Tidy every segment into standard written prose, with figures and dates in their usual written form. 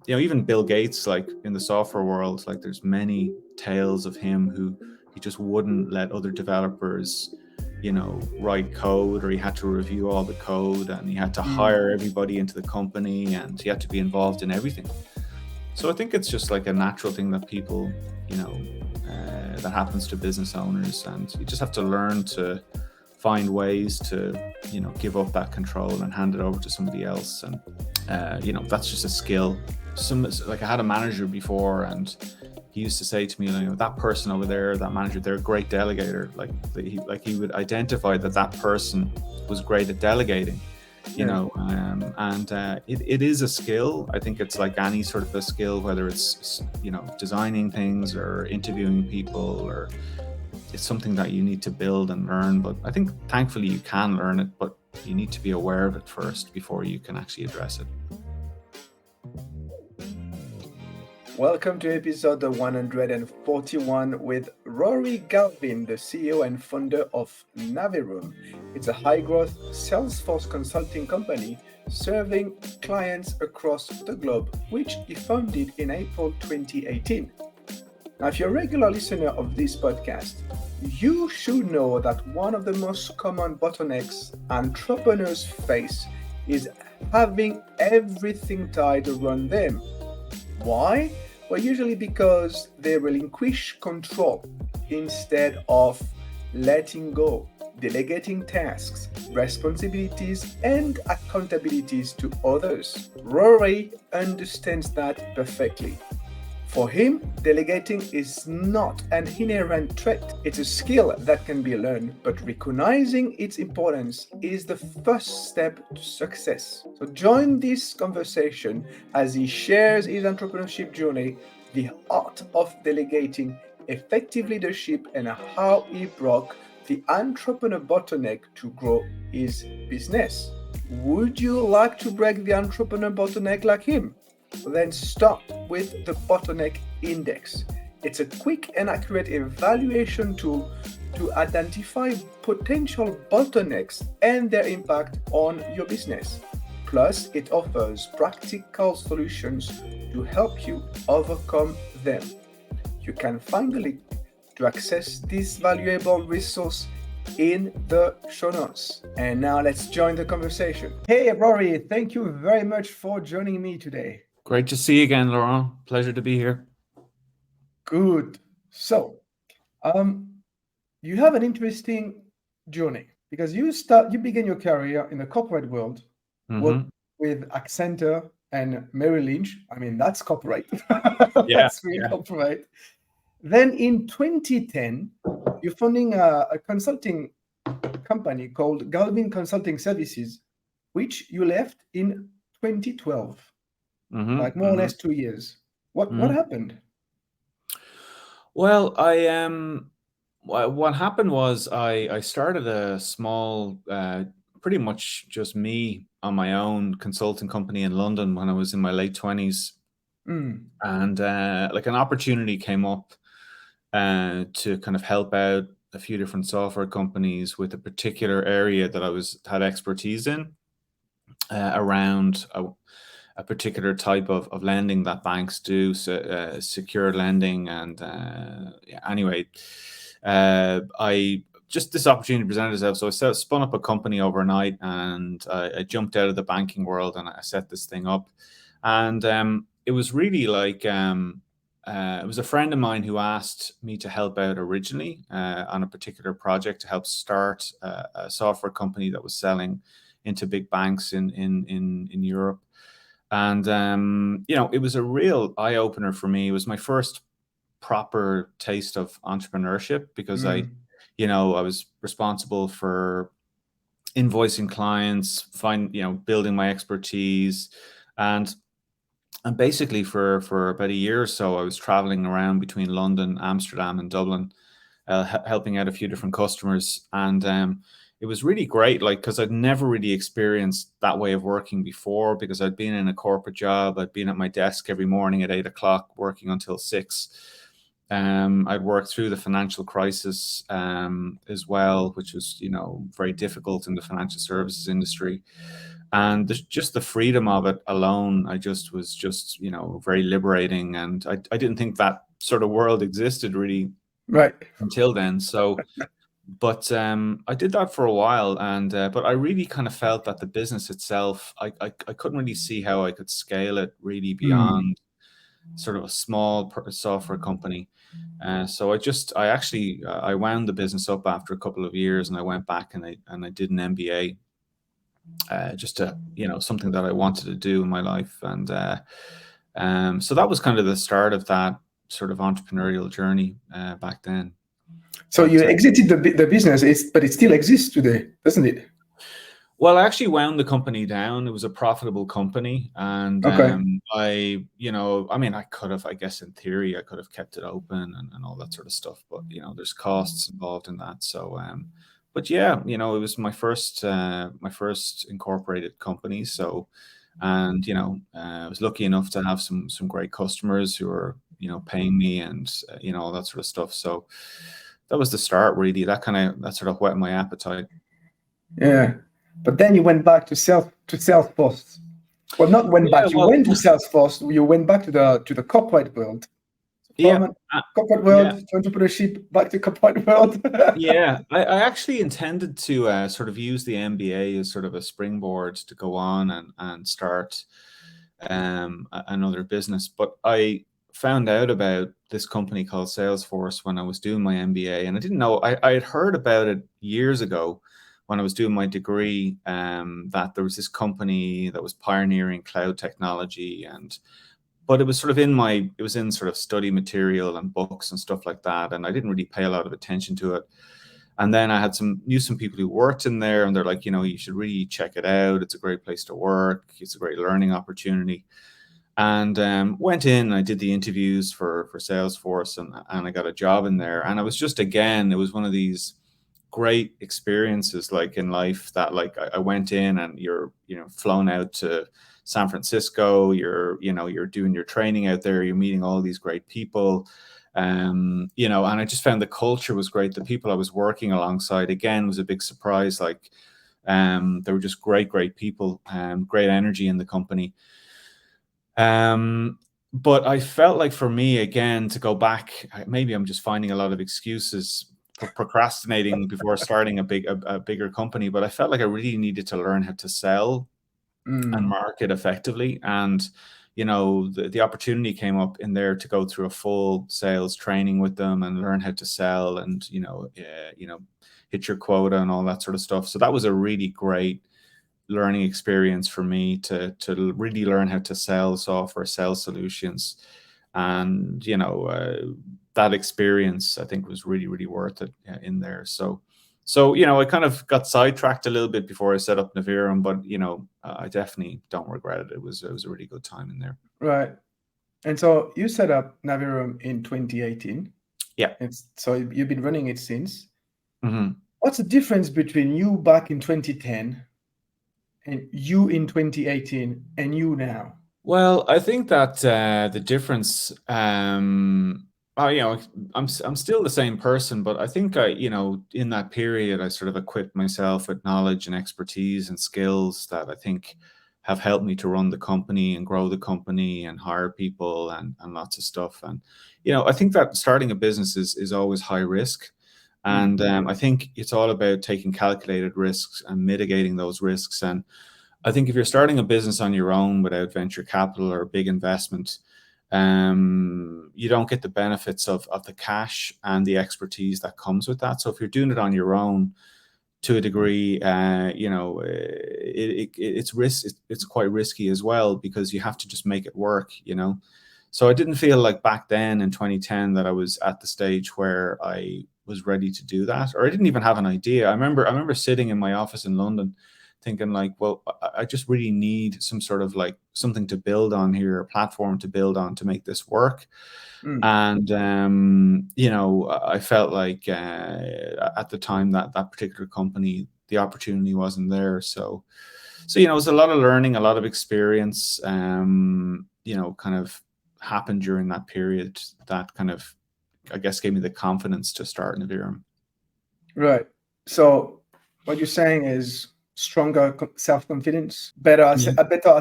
even Bill Gates, like in the software world, like there's many tales of him who he just wouldn't let other developers, write code, or he had to review all the code, and he had to Mm. hire everybody into the company, and he had to be involved in everything. So I think it's just like a natural thing that people, that happens to business owners, and you just have to learn to find ways to, give up that control and hand it over to somebody else. And that's just a skill. Like I had a manager before, and he used to say to me, that person over there, that manager, they're a great delegator. He would identify that person was great at delegating. Yeah. It is a skill. I think it's like any sort of a skill, whether it's designing things or interviewing people, or it's something that you need to build and learn. But I think thankfully you can learn it, but you need to be aware of it first before you can actually address it. Welcome to episode 141 with Rory Galvin, the CEO and founder of Navirum. It's a high-growth Salesforce consulting company serving clients across the globe, which he founded in April 2018. Now, if you're a regular listener of this podcast, you should know that one of the most common bottlenecks entrepreneurs face is having everything tied around them. Why? Well, usually because they relinquish control instead of letting go, delegating tasks, responsibilities, and accountabilities to others. Rory understands that perfectly. For him, delegating is not an inherent trait. It's a skill that can be learned, but recognizing its importance is the first step to success. So join this conversation as he shares his entrepreneurship journey, the art of delegating, effective leadership, and how he broke the entrepreneur bottleneck to grow his business. Would you like to break the entrepreneur bottleneck like him? Then start with the Bottleneck Index. It's a quick and accurate evaluation tool to identify potential bottlenecks and their impact on your business. Plus, it offers practical solutions to help you overcome them. You can find the link to access this valuable resource in the show notes. And now let's join the conversation. Hey, Rory, thank you very much for joining me today. Great to see you again, Laurent. Pleasure to be here. Good. So, you have an interesting journey because you began your career in the corporate world, work Mm-hmm. with Accenture and Merrill Lynch. I mean, that's corporate. Yeah, That's really yeah. corporate. Then in 2010, you're founding a consulting company called Galvin Consulting Services, which you left in 2012, like Mm-hmm. more or Mm-hmm. less 2 years. What Mm-hmm. happened? Well, what happened was I started a small, pretty much just me on my own consulting company in London when I was in my late 20s. Mm, And like an opportunity came up to kind of help out a few different software companies with a particular area that had expertise in, around a particular type of lending that banks do, so, secured lending. And yeah, anyway, I just this opportunity presented itself. So spun up a company overnight, and I jumped out of the banking world and I set this thing up. And it was really like, it was a friend of mine who asked me to help out originally on a particular project to help start a software company that was selling into big banks in Europe. And it was a real eye opener for me. It was my first proper taste of entrepreneurship, because mm, I was responsible for invoicing clients, building my expertise. And basically for about a year or so, I was traveling around between London, Amsterdam, and Dublin, helping out a few different customers. And it was really great, like, because I'd never really experienced that way of working before, because I'd been in a corporate job. I'd been at my desk every morning at 8 o'clock, working until 6. I'd worked through the financial crisis as well, which was, very difficult in the financial services industry. And just the freedom of it alone, I just was just, very liberating. And I didn't think that sort of world existed really Right. until then. So, but I did that for a while, and but I really kind of felt that the business itself, I couldn't really see how I could scale it really Mm. beyond sort of a small software company. So I actually I wound the business up after a couple of years, and I went back and I did an MBA, just to something that I wanted to do in my life, and so that was kind of the start of that sort of entrepreneurial journey back then. So But you exited the business, but it still exists today, doesn't it? well, I actually wound the company down. It was a profitable company, and Okay. I could have, I guess, in theory, I could have kept it open and all that sort of stuff. But there's costs involved in that. So, but yeah, it was my first incorporated company. So, and I was lucky enough to have some great customers who were paying me, and all that sort of stuff. So that was the start, really. That sort of whet my appetite. Yeah. But then you went back to Salesforce. Well, not went Yeah, back. You well, went to Salesforce. You went back to the corporate world. yeah, From corporate yeah. world to entrepreneurship, back to corporate world. Yeah, I actually intended to sort of use the MBA as sort of a springboard to go on and start another business. But I found out about this company called Salesforce when I was doing my MBA, and I didn't know. I had heard about it years ago when I was doing my degree, that there was this company that was pioneering cloud technology, but it was sort of it was in sort of study material and books and stuff like that, and I didn't really pay a lot of attention to it. And then I knew some people who worked in there, and they're like, you should really check it out. It's a great place to work. It's a great learning opportunity. And went in, and I did the interviews for Salesforce, and I got a job in there. And it was just, again, it was one of these great experiences, like in life, that like I went in, and you're flown out to San Francisco. You're doing your training out there. You're meeting all these great people. And I just found the culture was great. The people I was working alongside, again, was a big surprise. Like, they were just great people, great energy in the company. But I felt like, for me, again, to go back, maybe I'm just finding a lot of excuses for procrastinating before starting a bigger company. But I felt like I really needed to learn how to sell and market effectively. And the opportunity came up in there to go through a full sales training with them and learn how to sell, and hit your quota and all that sort of stuff. So that was a really great learning experience for me to really learn how to sell software, sell solutions. And that experience, I think, was really worth it in there. So I kind of got sidetracked a little bit before I set up Navirum, but I definitely don't regret it. It was a really good time in there. Right. And so you set up Navirum in 2018. Yeah. So you've been running it since. Mm-hmm. What's the difference between you back in 2010 and you in 2018 and you now? Well, I think that the difference, I'm still the same person, but I think in that period, I sort of equipped myself with knowledge and expertise and skills that I think have helped me to run the company and grow the company and hire people and lots of stuff. And I think that starting a business is always high risk. And I think it's all about taking calculated risks and mitigating those risks. And I think if you're starting a business on your own without venture capital or a big investment, you don't get the benefits of the cash and the expertise that comes with that. So if you're doing it on your own, to a degree, it's risk. It's quite risky as well, because you have to just make it work. So I didn't feel like back then in 2010 that I was at the stage where I was ready to do that, or I didn't even have an idea. I remember sitting in my office in London thinking, like, well, I just really need some sort of like something to build on here, a platform to build on to make this work. And I felt like at the time that particular company, the opportunity wasn't there. So it was a lot of learning, a lot of experience, kind of happened during that period that kind of, I guess, gave me the confidence to start Navirum. Right. So what you're saying is, stronger self-confidence, better at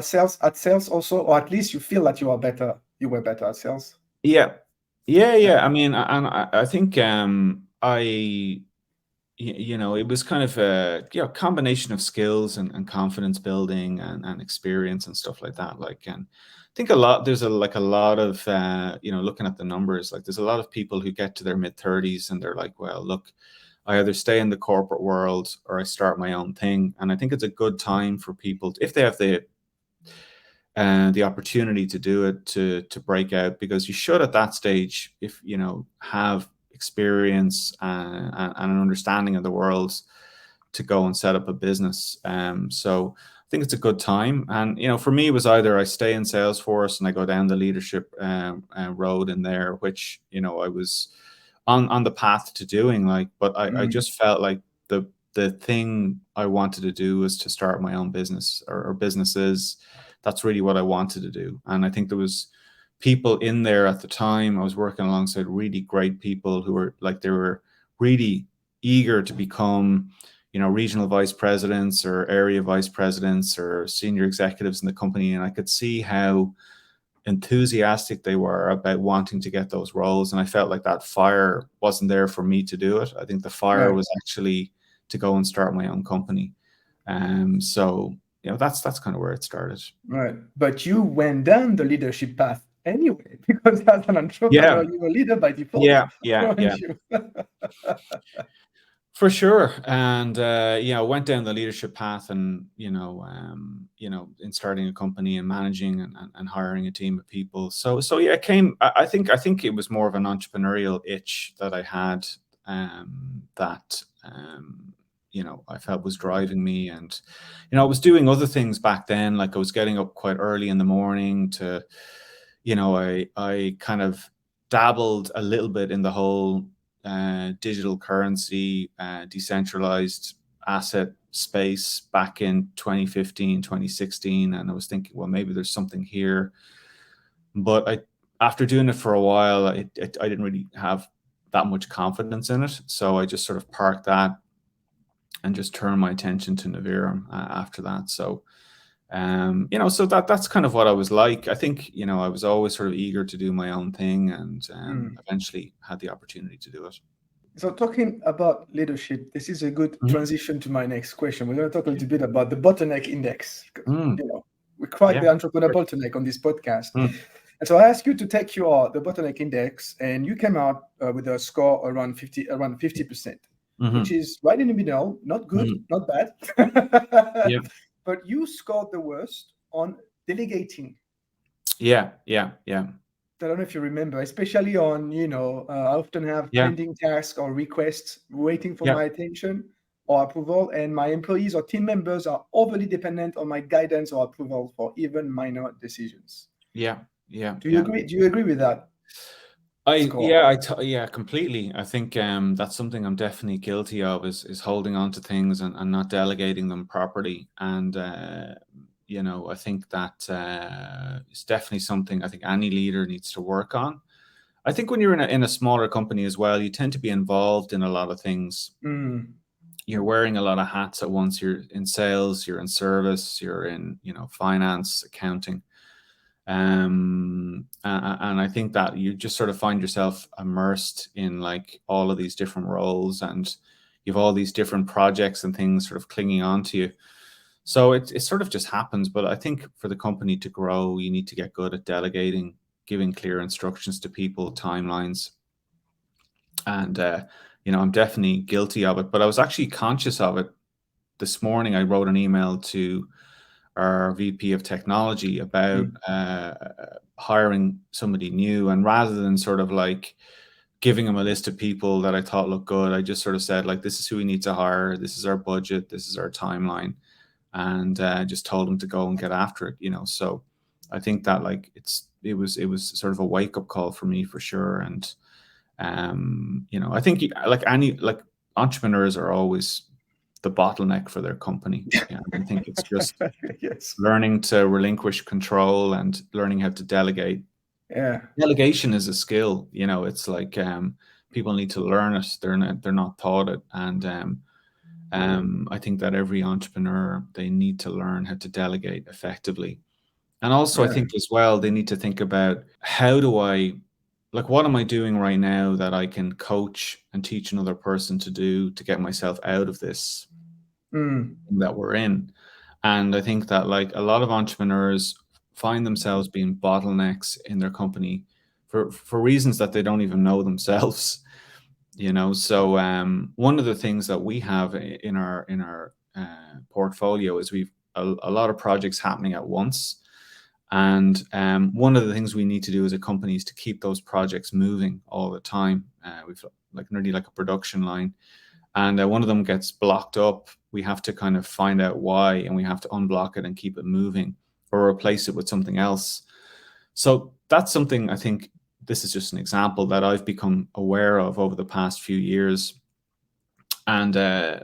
sales also, or at least you feel that you were better at sales? Yeah. I mean, and I think it was kind of a combination of skills and confidence building and experience and stuff like that. Like, and I think there's a lot of looking at the numbers, like there's a lot of people who get to their mid-30s and they're like, well, look, I either stay in the corporate world or I start my own thing. And I think it's a good time for people, if they have the opportunity to do it, to break out, because you should at that stage, if have experience and an understanding of the world, to go and set up a business. So I think it's a good time. And for me, it was either I stay in Salesforce and I go down the leadership road in there, which I was on the path to doing, but I just felt like the thing I wanted to do was to start my own business or businesses. That's really what I wanted to do. And I think there was people in there at the time. I was working alongside really great people who were they were really eager to become, regional vice presidents or area vice presidents or senior executives in the company. And I could see how enthusiastic they were about wanting to get those roles. And I felt like that fire wasn't there for me to do it. I think the fire was actually to go and start my own company. So that's kind of where it started. Right. But you went down the leadership path anyway, because as an entrepreneur, you're a leader by default. Yeah. For sure. And went down the leadership path, and in starting a company and managing and hiring a team of people. So yeah, it came. I think it was more of an entrepreneurial itch that I had, that I felt was driving me. And I was doing other things back then, like I was getting up quite early in the morning to, I kind of dabbled a little bit in the whole digital currency, decentralized asset space back in 2015, 2016. And I was thinking, well, maybe there's something here. But after doing it for a while, I didn't really have that much confidence in it. So I just sort of parked that and just turned my attention to Navirum after that. So, so that's kind of what I was like. I think, I was always sort of eager to do my own thing, and eventually had the opportunity to do it. So talking about leadership, this is a good transition to my next question. We're going to talk a little bit about the Bottleneck Index. We cracked the entrepreneur bottleneck on this podcast. And so I asked you to take the Bottleneck Index, and you came out with a score around 50%, which is right in the middle. Not good, not bad. But you scored the worst on delegating. Yeah. I don't know if you remember, especially on, I often have pending tasks or requests waiting for my attention or approval, and my employees or team members are overly dependent on my guidance or approval for even minor decisions. Yeah. Do you agree? Do you agree with that? Completely. I think that's something I'm definitely guilty of, is holding on to things and not delegating them properly. And I think that is definitely something I think any leader needs to work on. I think when you're in a smaller company as well, you tend to be involved in a lot of things. You're wearing a lot of hats at once. You're in sales, you're in service, you're in finance, accounting. And I think that you just sort of find yourself immersed in all of these different roles, and you have all these different projects and things sort of clinging onto you. So it sort of just happens. But I think for the company to grow, you need to get good at delegating, giving clear instructions to people, timelines. And, I'm definitely guilty of it, but I was actually conscious of it this morning. I wrote an email to our VP of technology about hiring somebody new. And rather than sort of giving him a list of people that I thought looked good, I just sort of said, this is who we need to hire. This is our budget. This is our timeline. And just told him to go and get after it, So I think that it was sort of a wake up call for me, for sure. And, I think entrepreneurs are always the bottleneck for their company. I think it's just learning to relinquish control and learning how to delegate. Delegation is a skill. It's people need to learn it. They're not taught it. And I think that every entrepreneur, they need to learn how to delegate effectively. And also, I Yeah. think as well, they need to think about, how do I, like, what am I doing right now that I can coach and teach another person to do to get myself out of this that we're in. And I think that, like, a lot of entrepreneurs find themselves being bottlenecks in their company for reasons that they don't even know themselves. So one of the things that we have in our portfolio is we've a lot of projects happening at once. And one of the things we need to do as a company is to keep those projects moving all the time. We've like nearly like a production line, and one of them gets blocked up. We have to kind of find out why, and we have to unblock it and keep it moving, or replace it with something else. So that's something, I think, this is just an example that I've become aware of over the past few years. And I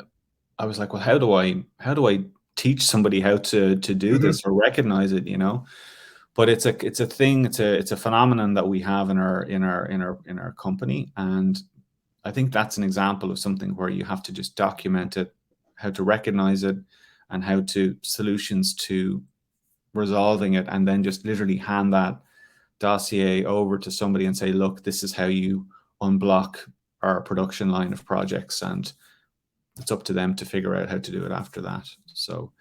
was like, well, how do I teach somebody how to do this or recognize it, But it's a thing, it's a phenomenon that we have in our company. And I think that's an example of something where you have to just document it, how to recognize it, and how to solutions to resolving it, and then just literally hand that dossier over to somebody and say, look, this is how you unblock our production line of projects, and it's up to them to figure out how to do it after that. So,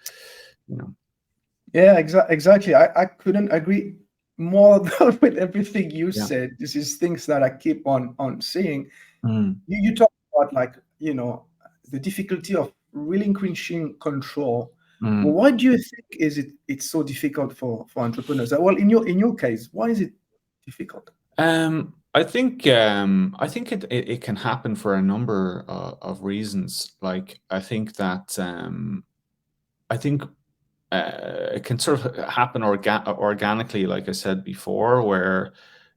Yeah, exactly. I couldn't agree more with everything you said. This is things that I keep on seeing. You talk about, like, the difficulty of relinquishing control. Well, why do you think it's so difficult for entrepreneurs? Well, in your case, why is it difficult? I think it can happen for a number of reasons. Like, I think that it can sort of happen organically, like I said before, where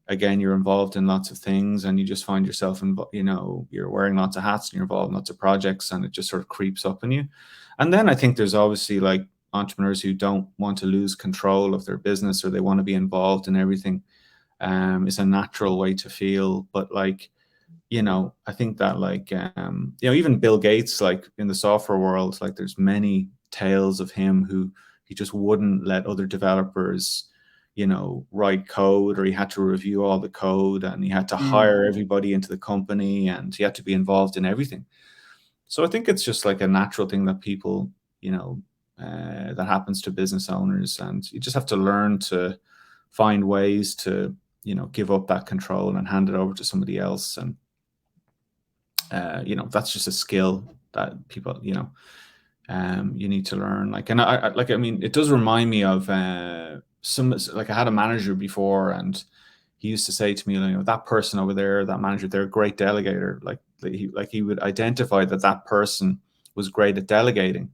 again you're involved in lots of things and you just find yourself you're wearing lots of hats and you're involved in lots of projects, and it just sort of creeps up on you. And then I think there's obviously like entrepreneurs who don't want to lose control of their business, or they want to be involved in everything. It's a natural way to feel. But like, I think that like, even Bill Gates, like in the software world, like there's many tales of him who he just wouldn't let other developers, write code, or he had to review all the code, and he had to hire everybody into the company, and he had to be involved in everything. So I think it's just like a natural thing that people, that happens to business owners, and you just have to learn to find ways to, give up that control and hand it over to somebody else. And, that's just a skill that people, you need to learn. Like, and I mean, it does remind me of like I had a manager before, and he used to say to me, that person over there, that manager, they're a great delegator. He would identify that person was great at delegating,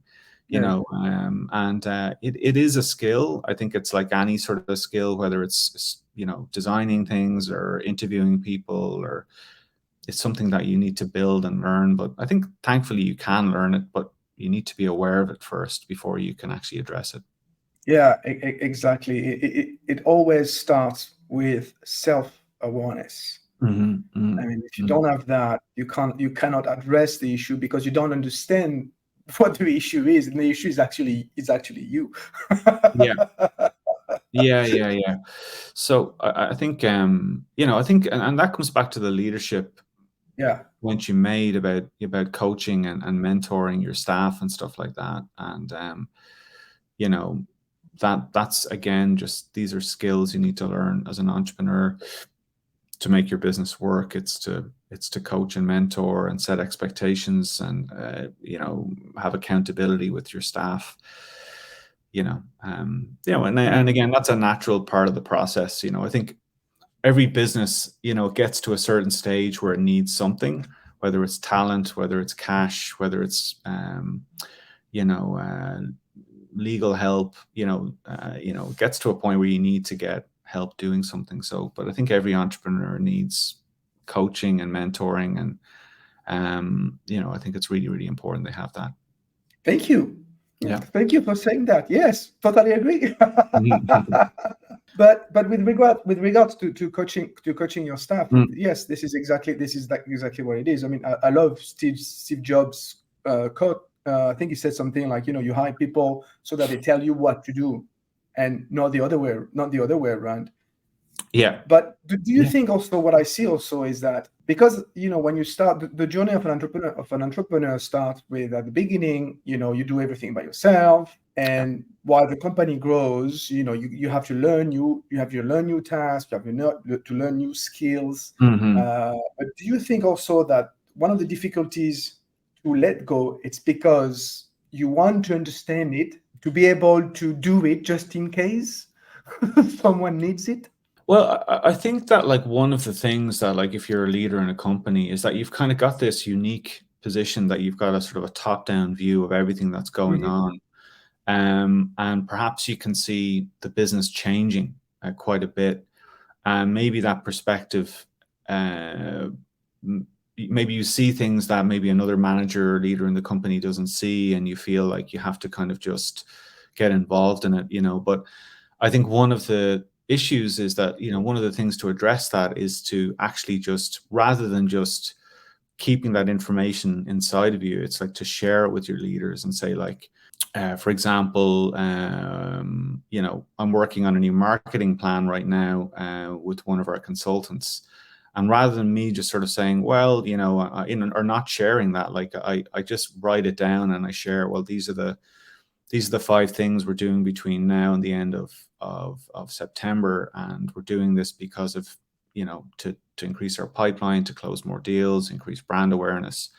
and it is a skill. I think it's like any sort of a skill, whether it's, designing things or interviewing people, or it's something that you need to build and learn. But I think thankfully you can learn it, but you need to be aware of it first before you can actually address it. Yeah, exactly. It always starts with self-awareness. I mean, if you don't have that, you cannot address the issue, because you don't understand what the issue is, and the issue is actually you. Yeah. So I think I think, and that comes back to the leadership point you made about coaching and mentoring your staff and stuff like that. And that's again, just, these are skills you need to learn as an entrepreneur to make your business work. It's to coach and mentor and set expectations, and have accountability with your staff. And again, that's a natural part of the process. I think every business, gets to a certain stage where it needs something, whether it's talent, whether it's cash, whether it's legal help. It gets to a point where you need to get help doing something. So, but I think every entrepreneur needs coaching and mentoring, and I think it's really, really important they have that. Thank you. Yeah. Thank you for saying that. Yes, totally agree. But with regards to coaching your staff, yes, this is exactly what it is. I mean, I love Steve Jobs' quote I think you said something like, you hire people so that they tell you what to do, and not the other way around. Yeah. But do you think also, what I see also is that, because when you start the journey of an entrepreneur starts with, at the beginning, you do everything by yourself, and while the company grows, you have to learn new tasks, you have to learn new skills. But do you think also that one of the difficulties to let go, it's because you want to understand it to be able to do it just in case someone needs it? Well, I think that like one of the things that, like, if you're a leader in a company, is that you've kind of got this unique position that you've got a sort of a top-down view of everything that's going on. And perhaps you can see the business changing quite a bit. And maybe that perspective, maybe you see things that maybe another manager or leader in the company doesn't see, and you feel like you have to kind of just get involved in it, But I think one of the issues is that, one of the things to address that is to actually just, rather than just keeping that information inside of you, it's like to share it with your leaders and say, like, for example, I'm working on a new marketing plan right now with one of our consultants. And rather than me just sort of saying, well, or not sharing that, like I just write it down and I share, well, these are the 5 things we're doing between now and the end of September, and we're doing this because of, to increase our pipeline, to close more deals, increase brand awareness.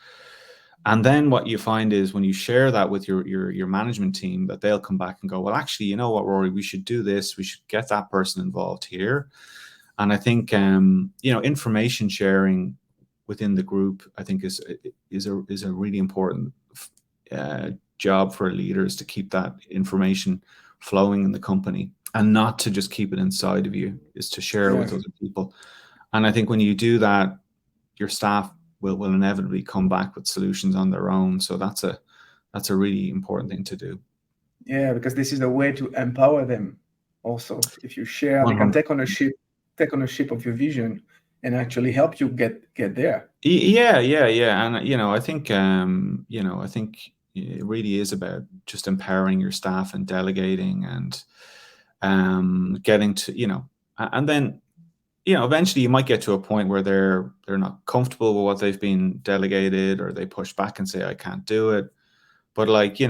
And then what you find is, when you share that with your management team, that they'll come back and go, well, actually, you know what, Rory, we should do this. We should get that person involved here. And I think, information sharing within the group, I think is a really important job for leaders, to keep that information flowing in the company, and not to just keep it inside of you, is to share it with other people. And I think when you do that, your staff will inevitably come back with solutions on their own. So that's a really important thing to do. Yeah, because this is a way to empower them also. If you share, they can take ownership of your vision and actually help you get there. Yeah. And I think I think it really is about just empowering your staff and delegating, and getting to, and then, eventually you might get to a point where they're not comfortable with what they've been delegated, or they push back and say, I can't do it. But, like, you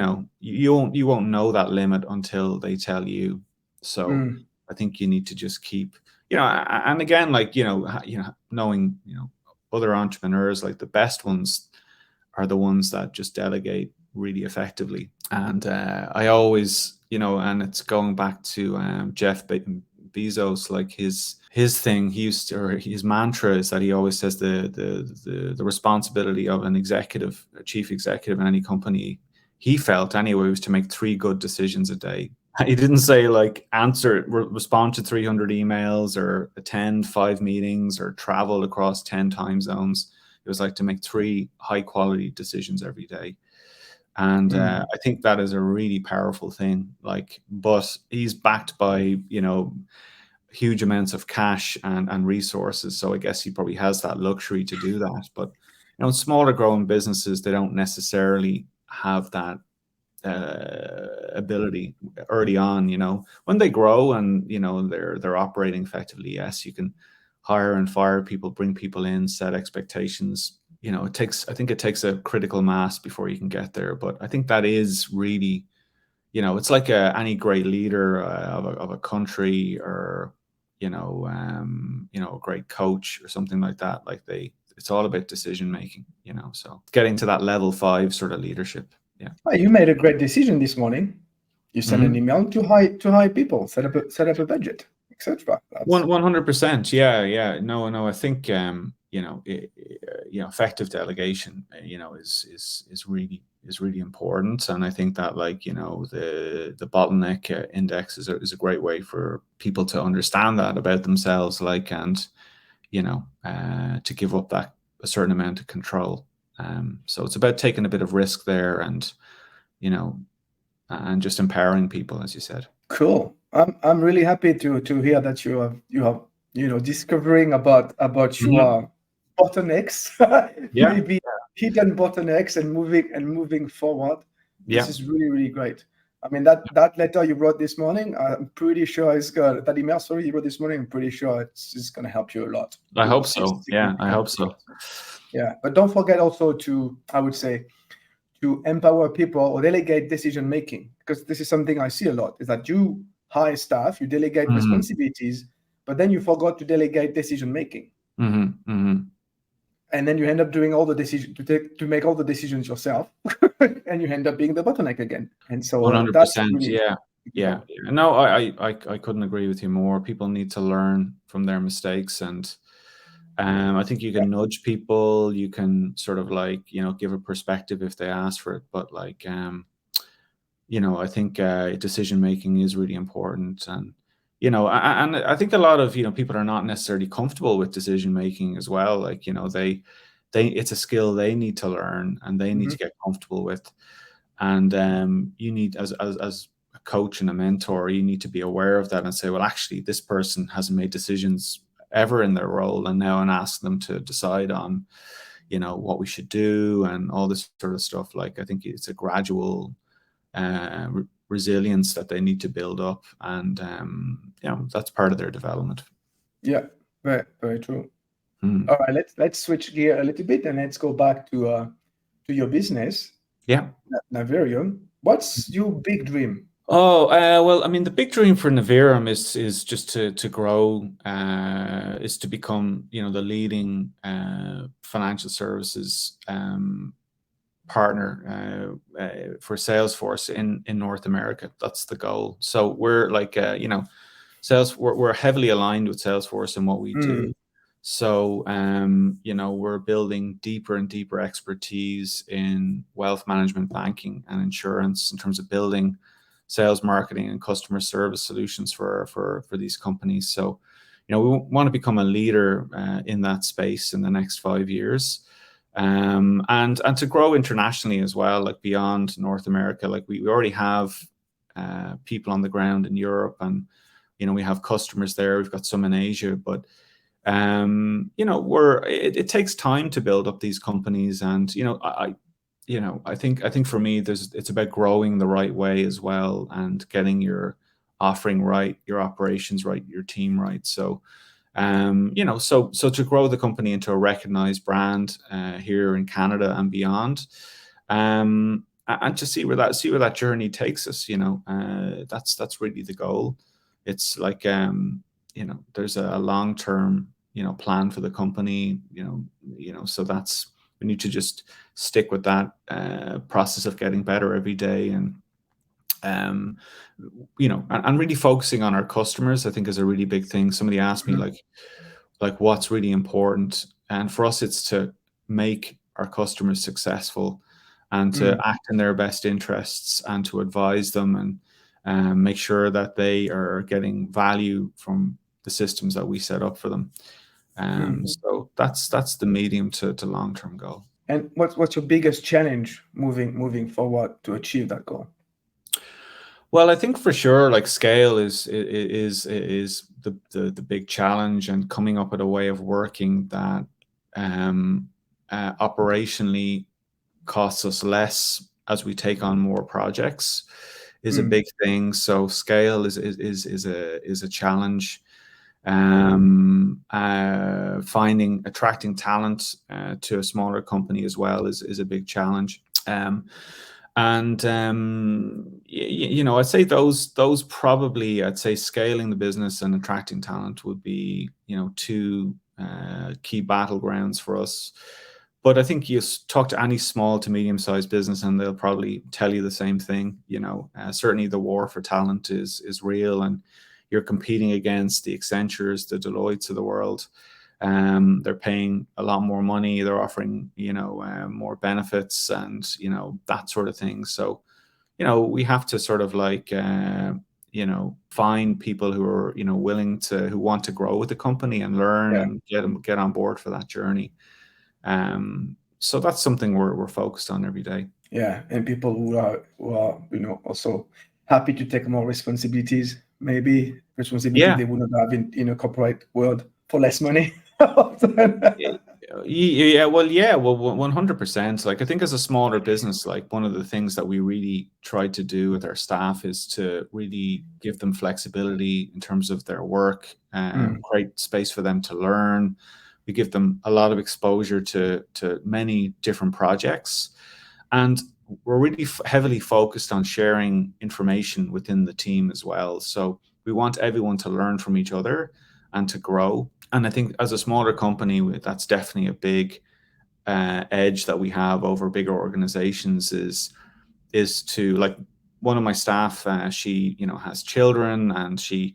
won't know that limit until they tell you. So I think you need to just keep, and again, like, knowing, other entrepreneurs, like the best ones are the ones that just delegate really effectively. And I always, and it's going back to Jeff Bezos, like his thing, his mantra is that he always says the responsibility of a chief executive in any company, he felt anyway, was to make 3 good decisions a day. He didn't say, like, respond to 300 emails, or attend 5 meetings, or travel across 10 time zones. It was like to make 3 high quality decisions every day. And I think that is a really powerful thing. Like, but he's backed by, huge amounts of cash and resources. So I guess he probably has that luxury to do that. But, smaller growing businesses, they don't necessarily have that ability early on. When they grow and, they're operating effectively, yes, you can hire and fire people, bring people in, set expectations. I think it takes a critical mass before you can get there. But I think that is really, it's like any great leader of a country, or, a great coach or something like that. Like, it's all about decision making, so getting to that level 5 sort of leadership. Yeah. Well, you made a great decision this morning. You sent an email to hire people, set up a budget, etc. 100%. Yeah. No. I think effective delegation, is really important. And I think that, like, the Bottleneck index is a great way for people to understand that about themselves, like, and to give up a certain amount of control. So it's about taking a bit of risk there, and and just empowering people, as you said. Cool. I'm really happy to hear that you have discovering about your bottlenecks. Yeah. Maybe hidden bottlenecks and moving forward. This is really, really great. I mean, that letter you wrote this morning, I'm pretty sure that email, you wrote this morning, I'm pretty sure it's going to help you a lot. I hope so. Yeah, I hope so. Yeah, but don't forget also to, I would say, to empower people or delegate decision making, because this is something I see a lot, is that you hire staff, you delegate responsibilities, but then you forgot to delegate decision making. And then you end up doing all the decisions to make all the decisions yourself, and you end up being the bottleneck again. And so 100%. that's really yeah. No, I couldn't agree with you more. People need to learn from their mistakes, and I think you can nudge people. You can sort of like, give a perspective if they ask for it. But like, I think decision making is really important, and and I think a lot of people are not necessarily comfortable with decision making as well. Like they it's a skill they need to learn and they need to get comfortable with, and you need as a coach and a mentor, you need to be aware of that and say, well, actually, this person hasn't made decisions ever in their role, and now I'm asking them to decide on what we should do and all this sort of stuff. Like I think it's a gradual resilience that they need to build up, and that's part of their development. Yeah, very, very true. All right, let's switch gear a little bit and let's go back to your business. Yeah, Navirum. What's your big dream? Oh, well, I mean, the big dream for Navirum is just to grow, is to become the leading financial services partner for Salesforce in North America. That's the goal. So we're like we're heavily aligned with Salesforce in what we do. So we're building deeper and deeper expertise in wealth management, banking, and insurance in terms of building sales, marketing, and customer service solutions for these companies. So we want to become a leader in that space in the next 5 years. And to grow internationally as well, like beyond North America. Like we already have people on the ground in Europe, and we have customers there. We've got some in Asia, but it takes time to build up these companies, and I think for me, it's about growing the right way as well, and getting your offering right, your operations right, your team right. So so to grow the company into a recognized brand here in Canada and beyond, and to see where that journey takes us. That's really the goal. It's like there's a long-term plan for the company. So that's, we need to just stick with that process of getting better every day, and and really focusing on our customers, I think, is a really big thing. Somebody asked me like what's really important, and for us, it's to make our customers successful and to act in their best interests and to advise them and make sure that they are getting value from the systems that we set up for them. So that's the medium to long-term goal. And what's your biggest challenge moving forward to achieve that goal? Well, I think for sure, like scale is the big challenge, and coming up with a way of working that operationally costs us less as we take on more projects is a big thing. So scale is a challenge. Attracting talent to a smaller company as well is a big challenge. I'd say those probably, I'd say scaling the business and attracting talent would be two key battlegrounds for us. But I think you talk to any small to medium-sized business, and they'll probably tell you the same thing. Certainly the war for talent is real, and you're competing against the Accentures, the Deloittes of the world. They're paying a lot more money. They're offering, more benefits and, that sort of thing. So, we have to sort of like, find people who are, who want to grow with the company and learn and get on board for that journey. So that's something we're focused on every day. Yeah, and people who are also happy to take more responsibilities, maybe responsibility they would not have in a corporate world for less money. Well, 100%. Like, I think as a smaller business, like one of the things that we really try to do with our staff is to really give them flexibility in terms of their work, create space for them to learn. We give them a lot of exposure to many different projects, and we're really heavily focused on sharing information within the team as well. So we want everyone to learn from each other and to grow. And I think as a smaller company, that's definitely a big edge that we have over bigger organizations is to, like, one of my staff, she has children, and she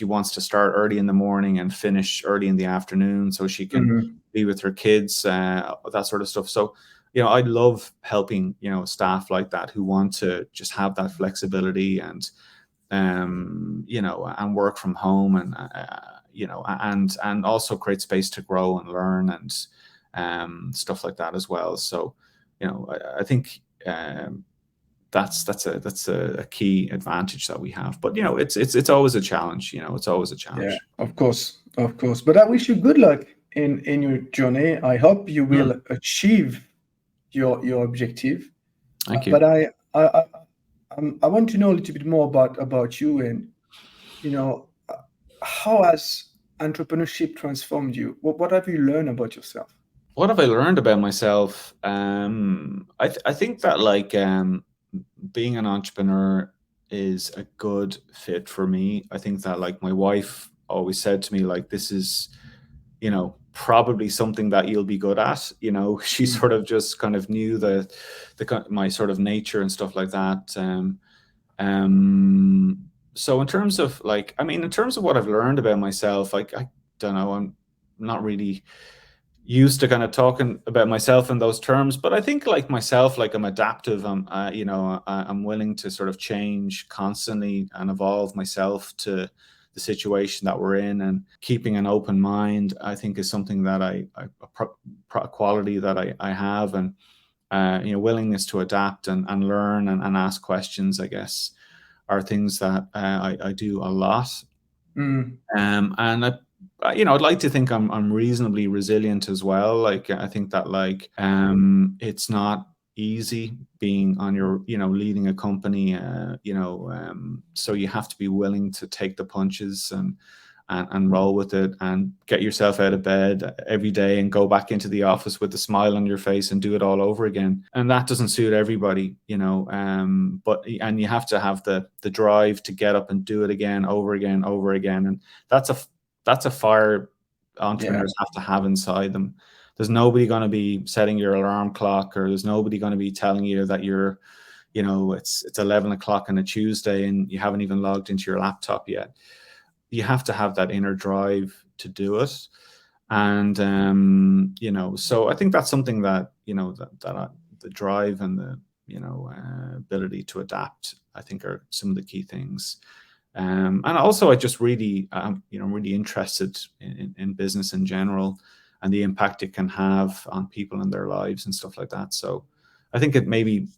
wants to start early in the morning and finish early in the afternoon so she can be with her kids, that sort of stuff. So I love helping staff like that who want to just have that flexibility and and work from home, and and also create space to grow and learn, and stuff like that as well. So I think that's a key advantage that we have. But it's always a challenge. It's always a challenge. Yeah, of course. But I wish you good luck in your journey. I hope you will achieve your objective. Thank you. But I want to know a little bit more about you, and how has entrepreneurship transformed you? What have you learned about yourself? What have I learned about myself? I think that, like, being an entrepreneur is a good fit for me. I think that, like, my wife always said to me, like, this is probably something that you'll be good at. She sort of just kind of knew my sort of nature and stuff like that. So in terms of, like, in terms of what I've learned about myself, like, I don't know, I'm not really used to kind of talking about myself in those terms, but I think, like, myself, like, I'm adaptive. I'm willing to sort of change constantly and evolve myself to the situation that we're in, and keeping an open mind, I think, is something that a quality that I have, and willingness to adapt and learn and ask questions, I guess, are things that I do a lot. And I'd like to think I'm reasonably resilient as well. Like, I think that, like, it's not easy being on your, leading a company, so you have to be willing to take the punches and roll with it, and get yourself out of bed every day and go back into the office with a smile on your face and do it all over again. And that doesn't suit everybody, but you have to have the drive to get up and do it again, over again. And that's a fire entrepreneurs have to have inside them. There's nobody going to be setting your alarm clock, or there's nobody going to be telling you that you're, it's 11 o'clock on a Tuesday and you haven't even logged into your laptop yet. You have to have that inner drive to do it. And, so I think that's something that, the drive and the, ability to adapt, I think, are some of the key things. And also, I just really, really interested in business in general, and the impact it can have on people and their lives and stuff like that. So I think it maybe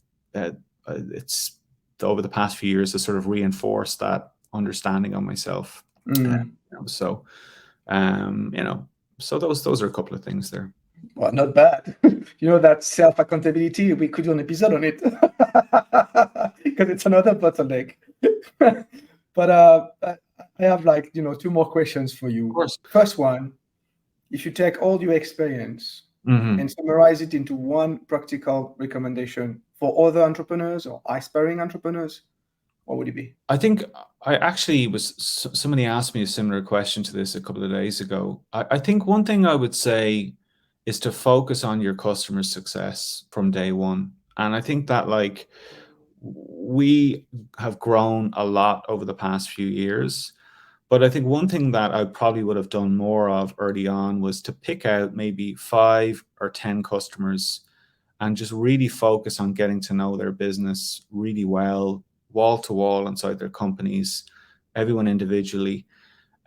it's over the past few years has sort of reinforced that understanding of myself. So those are a couple of things there. Well, not bad. That self accountability, we could do an episode on it because it's another bottleneck. But I have, like, 2 more questions for you. Of course. First one, if you take all your experience and summarize it into one practical recommendation for other entrepreneurs or aspiring entrepreneurs, what would it be? I think I actually somebody asked me a similar question to this a couple of days ago. I think one thing I would say is to focus on your customer success from day one. And I think that, like, we have grown a lot over the past few years, but I think one thing that I probably would have done more of early on was to pick out maybe 5 or 10 customers and just really focus on getting to know their business really well, wall to wall inside their companies, everyone individually,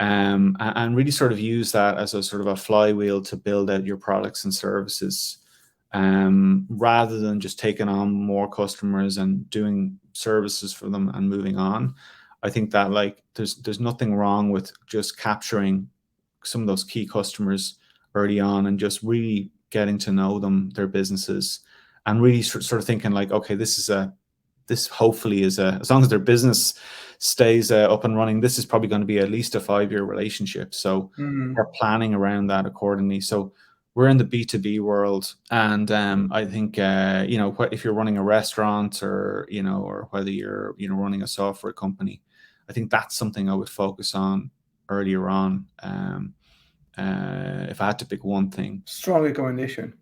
and really sort of use that as a sort of a flywheel to build out your products and services, rather than just taking on more customers and doing services for them and moving on. I think that, like, there's nothing wrong with just capturing some of those key customers early on and just really getting to know them, their businesses, and really sort of thinking like, okay, this hopefully is as long as their business stays up and running, this is probably going to be at least a 5-year relationship. So we're planning around that accordingly. So we're in the B2B world, and I think if you're running a restaurant or whether you're running a software company, I think that's something I would focus on earlier on. If I had to pick one thing, strong recommendation.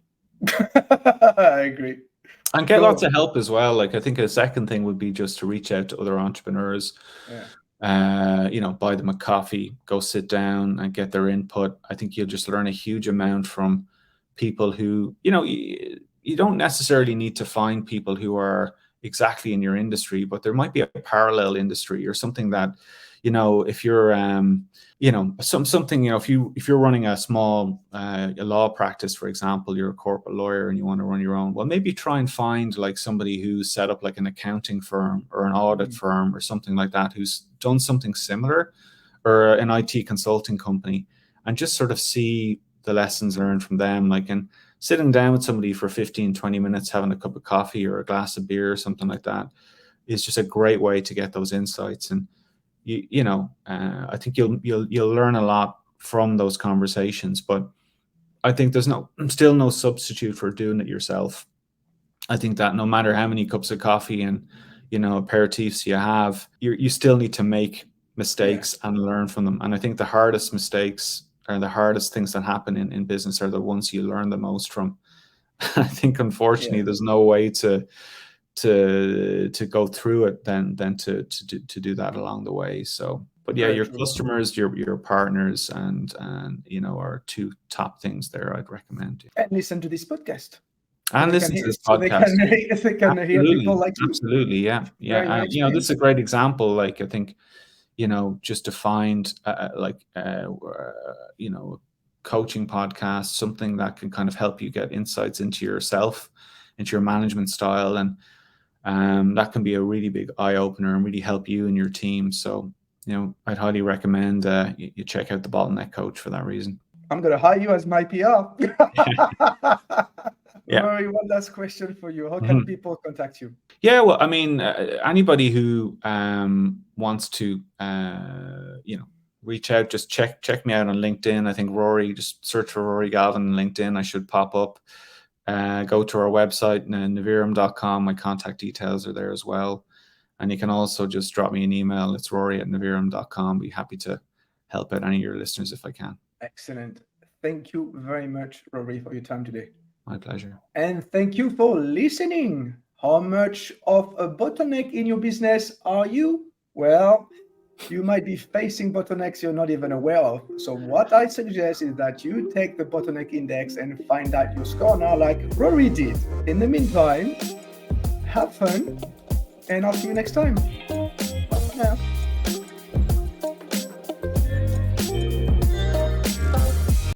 I agree. And get lots of help as well. Like I think a second thing would be just to reach out to other entrepreneurs. Buy them a coffee, go sit down and get their input. I think you'll just learn a huge amount from people who, you don't necessarily need to find people who are exactly in your industry, but there might be a parallel industry or something that, if you're, if you're running a small a law practice, for example, you're a corporate lawyer and you want to run your own, well, maybe try and find like somebody who's set up like an accounting firm or an audit firm or something like that, who's done something similar, or an IT consulting company, and just sort of see the lessons learned from them. Like, and sitting down with somebody for 15-20 minutes, having a cup of coffee or a glass of beer or something like that is just a great way to get those insights. And I think you'll learn a lot from those conversations, but I think there's still no substitute for doing it yourself. I think that no matter how many cups of coffee and aperitifs you have, you still need to make mistakes and learn from them. And I think the hardest mistakes or the hardest things that happen in business are the ones you learn the most from. I think unfortunately there's no way to go through it than to do that along the way. So, but yeah, your customers, your partners, and are two top things there I'd recommend. And listen to this podcast. And listen to this podcast. They can hear people like you. Absolutely, yeah. Nice, this is a great example. Like I think, just to find coaching podcast, something that can kind of help you get insights into yourself, into your management style, and that can be a really big eye opener and really help you and your team. So, I'd highly recommend you check out the Bottleneck Coach for that reason. I'm going to hire you as my PR. Yeah. Rory, one last question for you. How can people contact you? Yeah, well, I mean, anybody who wants to, reach out, just check me out on LinkedIn. I think Rory, just search for Rory Galvin on LinkedIn. I should pop up. Go to our website, Navirum.com. My contact details are there as well. And you can also just drop me an email. It's Rory@Navirum.com. Be happy to help out any of your listeners if I can. Excellent. Thank you very much, Rory, for your time today. My pleasure. And thank you for listening. How much of a bottleneck in your business are you? Well, you might be facing bottlenecks you're not even aware of. So what I suggest is that you take the bottleneck index and find out your score now, like Rory did. In the meantime, have fun, and I'll see you next time. Bye for now.